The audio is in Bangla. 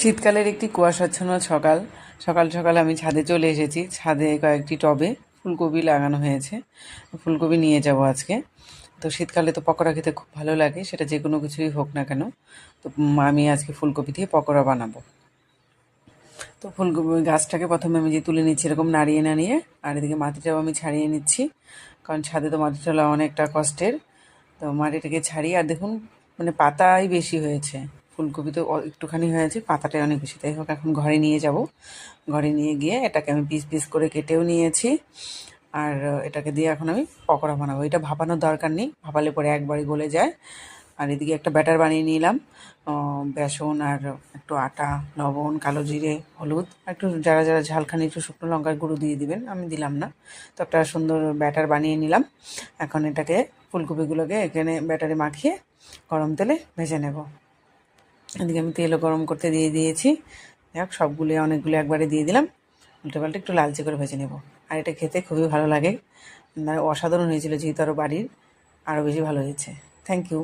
শীতকালের একটি কুয়াশাচ্ছন্ন সকাল সকাল সকাল আমি ছাদে চলে এসেছি। ছাদে কয়েকটি টবে ফুলকপি লাগানো হয়েছে, ফুলকপি নিয়ে যাব আজকে। তো শীতকালে তো পকোড়া খেতে খুব ভালো লাগে, সেটা যে কোনো কিছুই হোক না কেন। তো আমি আজকে ফুলকপি দিয়ে পকোড়া বানাবো। তো ফুলকপি গাছটাকে প্রথমে আমি যে তুলে নিচ্ছি এরকম নাড়িয়ে নাড়িয়ে, আর এদিকে মাটিটাও আমি ছাড়িয়ে নিচ্ছি, কারণ ছাদে তো মাটি তোলা অনেকটা কষ্টের। তো মাটিটাকে ছাড়িয়ে, আর দেখুন মানে পাতাই বেশি হয়েছে, ফুলকপি তো একটুখানি হয়েছে, পাতাটাই অনেক বেশি। তাই হোক, এখন ঘরে নিয়ে যাব। ঘরে নিয়ে গিয়ে এটাকে আমি পিস পিস করে কেটেও নিয়েছি, আর এটাকে দিয়ে এখন আমি পকোড়া বানাবো। এটা ভাপানোর দরকার নেই, ভাপালে পরে একবারই গলে যায়। আর এদিকে একটা ব্যাটার বানিয়ে নিলাম, বেসন আর একটু আটা, লবণ, কালো জিরে, হলুদ, একটু যারা যারা ঝালখানি একটু শুকনো লঙ্কার গুঁড়ো দিয়ে দিবেন, আমি দিলাম না। তো একটা সুন্দর ব্যাটার বানিয়ে নিলাম। এখন এটাকে ফুলকপিগুলোকে এখানে ব্যাটারে মাখিয়ে গরম তেলে ভেজে নেব। এদিকে আমি তেলও গরম করতে দিয়ে দিয়েছি। দেখ, সবগুলো অনেকগুলো একবারে দিয়ে দিলাম, উল্টে পাল্টে একটু লালচে করে ভেজে নেব। আর এটা খেতে খুবই ভালো লাগে, মানে অসাধারণ হয়েছিল, যেহেতু আরও বাড়ির, আরও বেশি ভালো হয়েছে। Thank you.